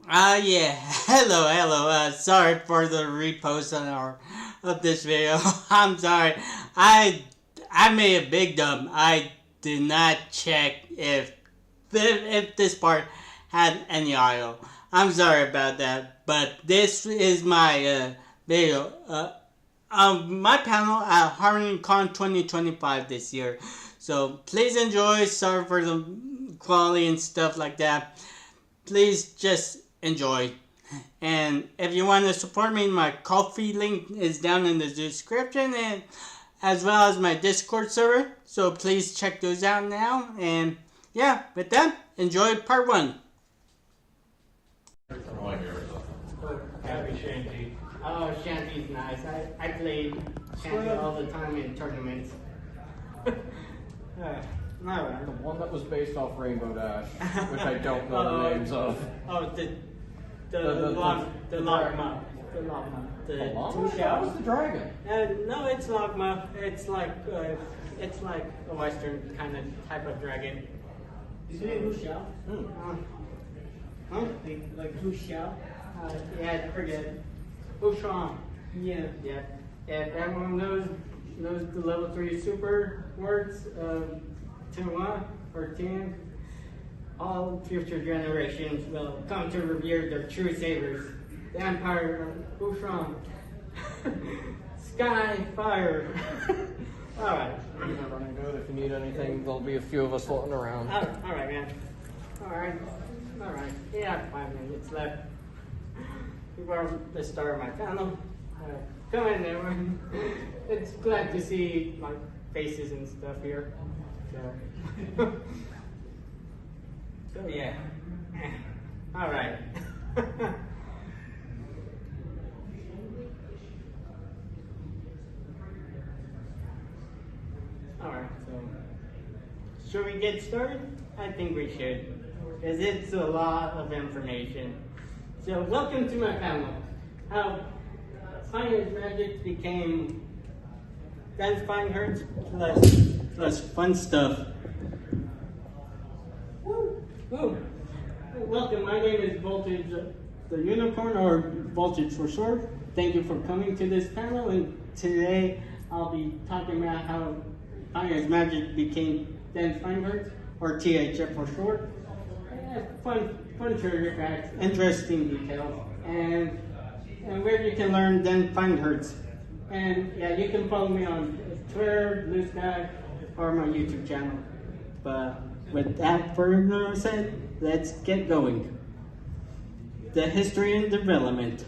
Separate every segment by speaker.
Speaker 1: Yeah. Hello. Sorry for the repost on our of this video. I'm sorry. I I made a big dump. I did not check if this part had any audio. I'm sorry about that. But this is my video. My panel at HarmonyCon 2025 this year. So please enjoy. Sorry for the quality and stuff like that. Please just enjoy. And if you want to support me, my Ko-fi link is down in the description, and as well as my Discord server. So please check those out now. And yeah, with that, enjoy part one.
Speaker 2: Happy Shanty.
Speaker 1: Oh, Shanty's nice. I play Shanty all the time in tournaments. Alright.
Speaker 2: The one that was based off Rainbow Dash, which I don't know the names of.
Speaker 1: Oh, the
Speaker 2: The
Speaker 1: Logma. The
Speaker 2: llama?
Speaker 1: Two
Speaker 2: That
Speaker 1: shells.
Speaker 2: was the dragon.
Speaker 1: No, it's Logma. It's like a Western kind of type of dragon.
Speaker 3: You say who shall?
Speaker 1: Huh?
Speaker 3: Like who shall?
Speaker 1: Yeah, I forget. Ushan.
Speaker 3: Yeah.
Speaker 1: Yeah. If everyone knows the level 3 super words, 2-1 or 10, all future generations will come to revere their true savers. The Empire of Ushan. Sky, fire. Alright.
Speaker 2: Not running good. If you need anything, there'll be a few of us floating around.
Speaker 1: Alright, man. Alright. Yeah, 5 minutes left. Before the start of my panel. Come in, everyone. It's glad to see my faces and stuff here. So, so yeah. Alright. Alright, so should we get started? I think we should, because it's a lot of information. So welcome to my panel. How Science Magic became Guns Fine Hertz plus fun stuff. Woo! Welcome, my name is Voltage the Unicorn, or Voltage for short. Thank you for coming to this panel, and today I'll be talking about how Science Magic became Guns Fine Hertz, or THF for short. Fun trivia facts, interesting details, and where you can learn then find Hertz. And yeah, you can follow me on Twitter, Blue Sky, or my YouTube channel. But with that further said, let's get going. The history and development.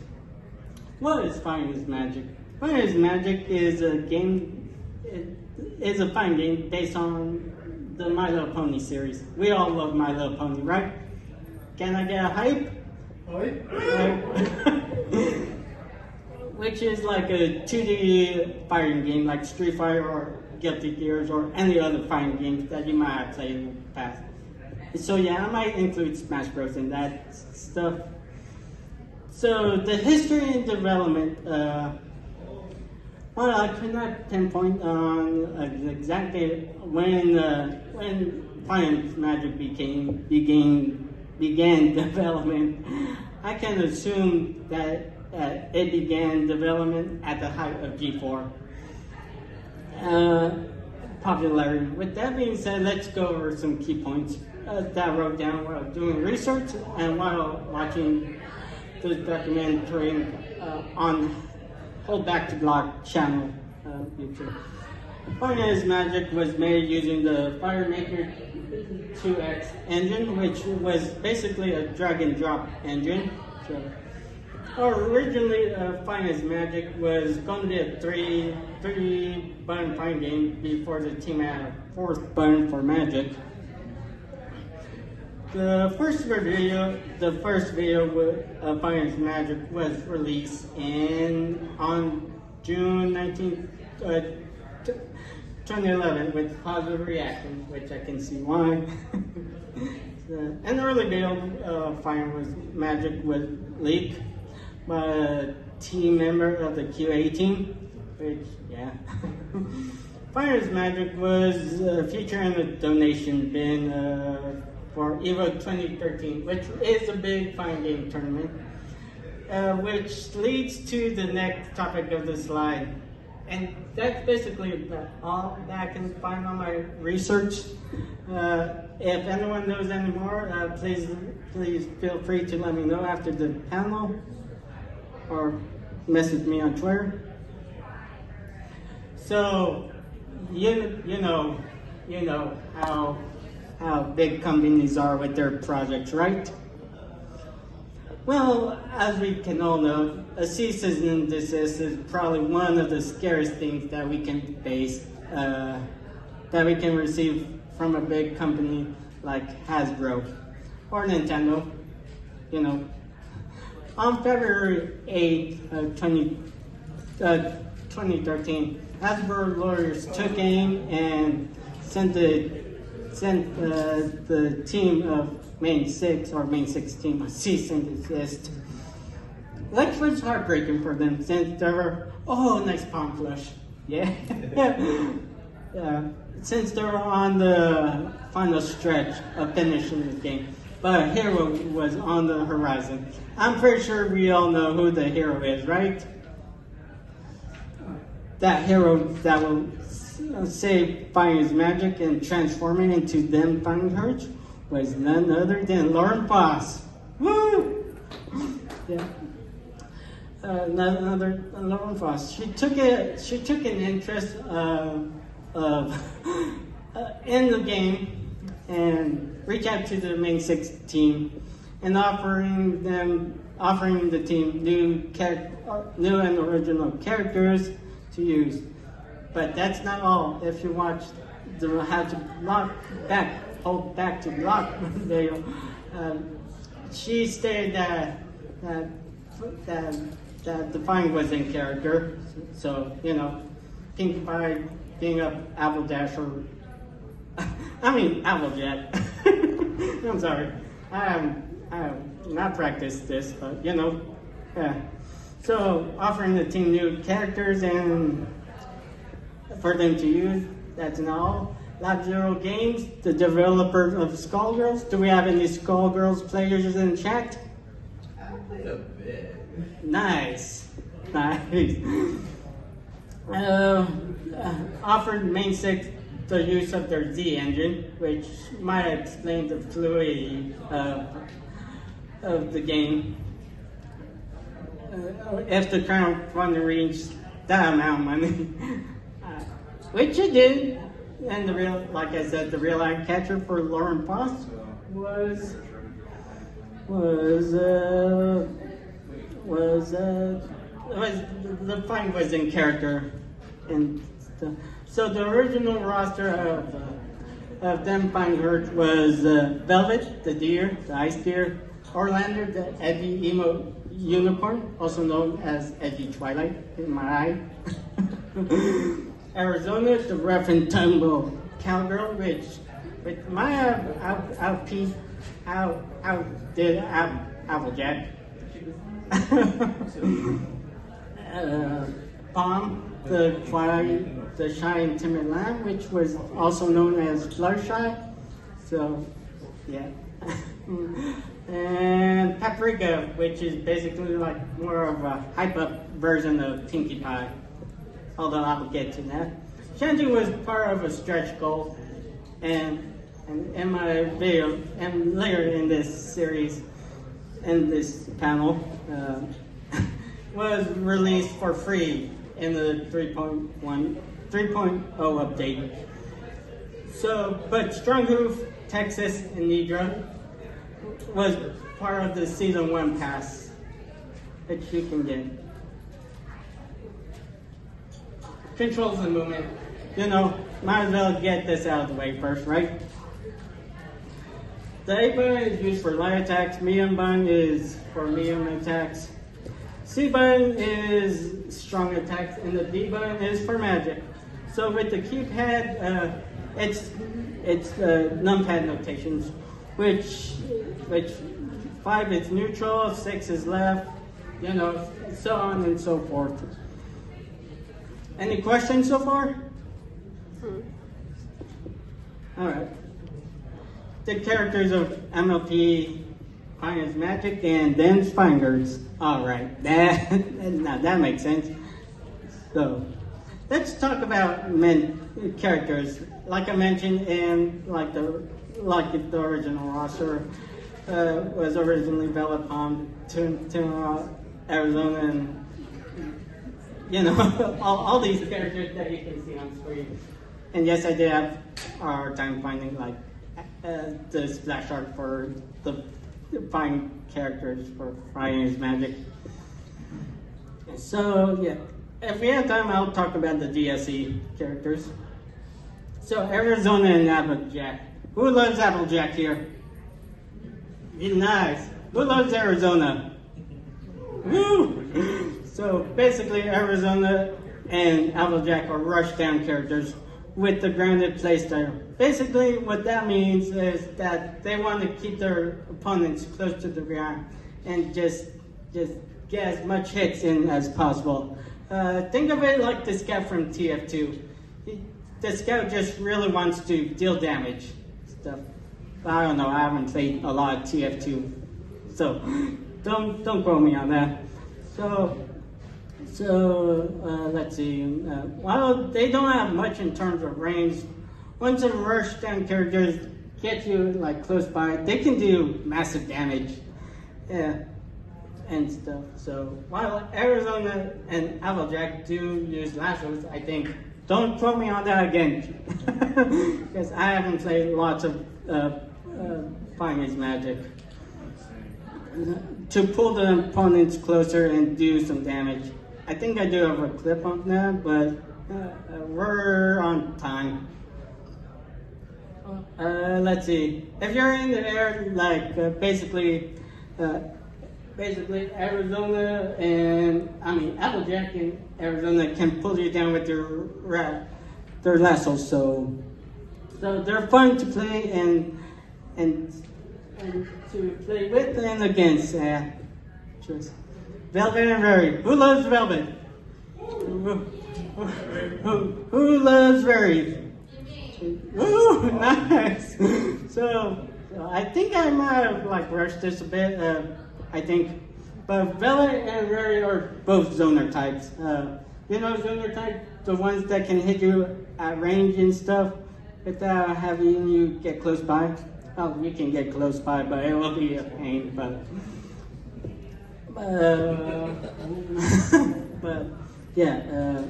Speaker 1: What is Finance Magic? Finance Magic is a game. It's a fine game based on the My Little Pony series. We all love My Little Pony, right? Can I get a hype? Which is like a 2D fighting game like Street Fighter or Guilty Gears or any other fighting games that you might have played in the past. So yeah, I might include Smash Bros. In that stuff. So the history and development, well, I could not pinpoint on an exact date when Finance Magic began development. I can assume that it began development at the height of G4 popularity. With that being said, let's go over some key points that I wrote down while doing research and while watching this documentary on Hold Back to Block channel YouTube. Finance Magic was made using the FireMaker 2X engine, which was basically a drag and drop engine. So, originally, Finance Magic was going to be a three button fighting game before the team had a fourth button for Magic. The first video of Finance Magic was released on June 19th, 2011 with positive reaction, which I can see why. An early build of Finance Magic was leaked by a team member of the QA team, which, yeah. Finance Magic was featured in a donation bin for EVO 2013, which is a big fighting game tournament, which leads to the next topic of the slide. And that's basically all that I can find on my research. If anyone knows any more, please feel free to let me know after the panel or message me on Twitter. So, you know how big companies are with their projects, right? Well, as we can all know, a cease and desist is probably one of the scariest things that we can face, that we can receive from a big company like Hasbro or Nintendo. You know, on February 8th, 2013, Hasbro lawyers took aim and sent the team of Main 6 team a cease and desist. Which was heartbreaking for them since they were, oh, nice palm flush. Yeah. Since they were on the final stretch of finishing the game. But a hero was on the horizon. I'm pretty sure we all know who the hero is, right? That hero that will save Fighting's magic and transform it into them Fighting Hurts was none other than Lauren Foss. Woo! Yeah. None other than Lauren Foss. She took an interest in the game and reached out to the Main 6 team and offering the team new and original characters to use. But that's not all. If you watch the How to Hold Back to Block video, she stated that the fighting was in character. So, you know, Pinkie Pie being up Appledash or Applejack. I'm sorry. I have not practiced this, but you know, yeah. So offering the team new characters and for them to use, that's not all. Lab Zero Games, the developer of Skullgirls. Do we have any Skullgirls players in chat?
Speaker 2: I played a bit.
Speaker 1: Nice. Offered Main 6 the use of their Z engine, which might explain the fluidity of the game. If the current funding reached that amount of money, which it did, and like I said, the real eye catcher for Lauren Foss was the fight was in character and stuff. So the original roster of them Fighting Hurt was Velvet, the deer, the ice deer, Orlander, the edgy emo unicorn, also known as Edgy Twilight in my eye. Arizona, the rough and tumble cowgirl, which with my outdid Applejack. Palm, the shy and timid lamb, which was also known as Fluttershy. So, yeah. And Paprika, which is basically like more of a hype-up version of Pinkie Pie. Although I will get to that. Shanty was part of a stretch goal, and in my video, and later in this series, in this panel, was released for free in the 3.0 update. So, but Stronghoof, Texas, and Nidra was part of the Season 1 pass that you can get. Controls and movement. You know, might as well get this out of the way first, right? The A button is used for light attacks, medium button is for medium attacks, C button is strong attacks, and the D button is for magic. So with the keypad, it's numpad notations, which 5 is neutral, 6 is left, you know, so on and so forth. Any questions so far? All right. the characters of MLP, Finance Magic, and then Fingers. All right, now that makes sense. So, let's talk about characters. Like I mentioned, and like the original roster was originally developed on Arizona, and you know all these characters that you can see on screen. And yes, I did have a hard time finding like the splash art for the fine characters for Finance Magic. So yeah, if we have time, I'll talk about the DSE characters. So Arizona and Applejack. Who loves Applejack here? Nice. Who loves Arizona? Woo! So basically, Arizona and Applejack are rushdown characters with the grounded playstyle. Basically, what that means is that they want to keep their opponents close to the ground and just get as much hits in as possible. Think of it like the scout from TF2. The scout just really wants to deal damage stuff. I don't know, I haven't played a lot of TF2, so don't quote me on that. So let's see. While they don't have much in terms of range, once the rushdown characters get you like close by, they can do massive damage. Yeah. And stuff. So while Arizona and Applejack do use lassos, I think, don't quote me on that again, because I haven't played lots of Finance Magic. To pull the opponents closer and do some damage. I think I do have a clip on that, but we're on time. Let's see. If you're in the air, like basically Arizona Applejack and Arizona can pull you down with their lassos. So they're fun to play and to play with and against. Velvet and Rary. Who loves Velvet? Who loves Rary? Ooh, nice. So I think I might have like rushed this a bit. I think, but Velvet and Rary are both zoner types. You know, zoner type, the ones that can hit you at range and stuff without having you get close by. Oh, you can get close by, but it will be a pain. But yeah,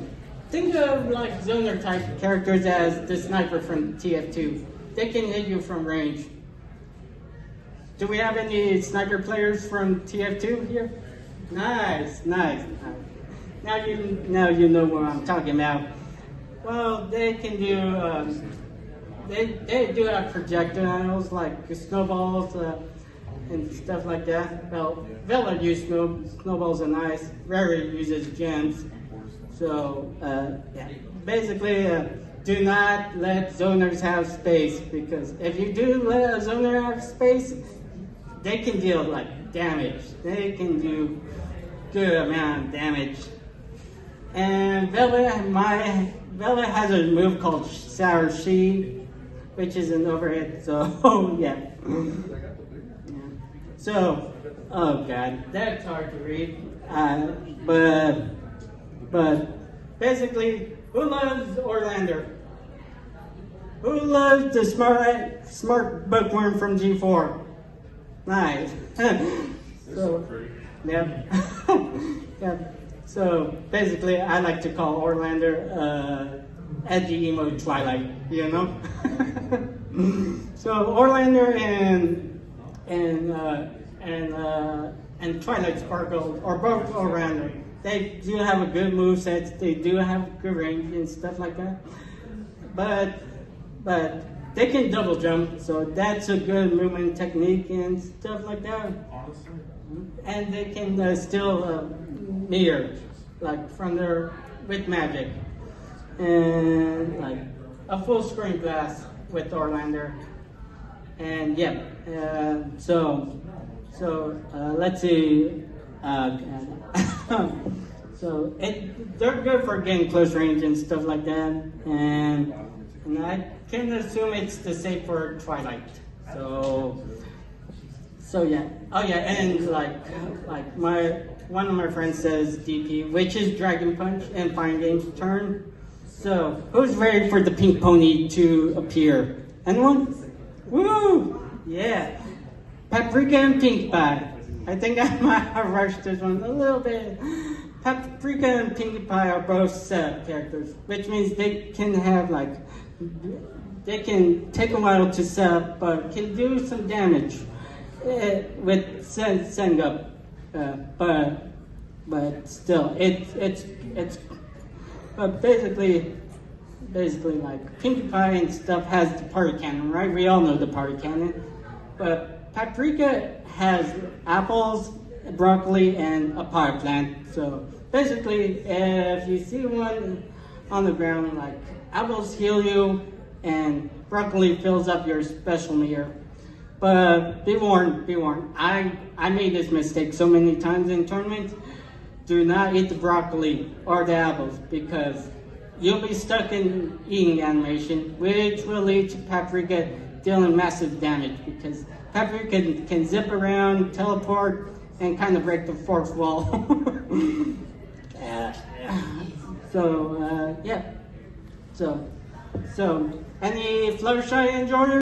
Speaker 1: think of like zoner type characters as the sniper from TF2. They can hit you from range. Do we have any sniper players from TF2 here? Nice. Now you know what I'm talking about. Well, they can do. They do have projectiles like snowballs and stuff like that. Well, Vela uses snowballs are nice. Rary uses gems. So yeah, basically, do not let zoners have space, because if you do let a zoner have space, they can deal like damage. They can do good amount of damage. And Vela has a move called Sour She, which is an overhead. So yeah. So, oh god, that's hard to read. But basically, who loves Orlander? Who loves the smart bookworm from G4? Nice. So, yep. Yep. So basically, I like to call Orlander edgy emo Twilight. You know. So Orlander and Twilight Sparkle are both Orlander. They do have a good moveset. They do have good range and stuff like that. But they can double jump, so that's a good movement technique and stuff like that.
Speaker 2: Honestly.
Speaker 1: And they can still mirror, like from their with magic, and like a full screen glass with Orlander. And yeah, so let's see. So they're good for getting close range and stuff like that, and I can assume it's the same for Twilight. So yeah. Oh yeah, and like one of my friends says DP, which is Dragon Punch and Fine Game's turn. So who's ready for the pink pony to appear? Anyone? Woo! Yeah. Paprika and Pink Pie. I think I might have rushed this one a little bit. Paprika and Pink Pie are both set characters, which means they can have they can take a while to set up, but can do some damage with setting up. But still, it's but basically like Pinkie Pie and stuff has the party cannon, right? We all know the party cannon. But Paprika has apples, broccoli, and a pot plant. So basically, if you see one on the ground, like apples heal you, and broccoli fills up your special meter. But be warned, be warned. I made this mistake so many times in tournaments. Do not eat the broccoli or the apples because you'll be stuck in eating animation, which will lead to Paprika dealing massive damage because Paprika can zip around, teleport, and kind of break the fourth wall. Yeah. So any Fluttershy enjoyers?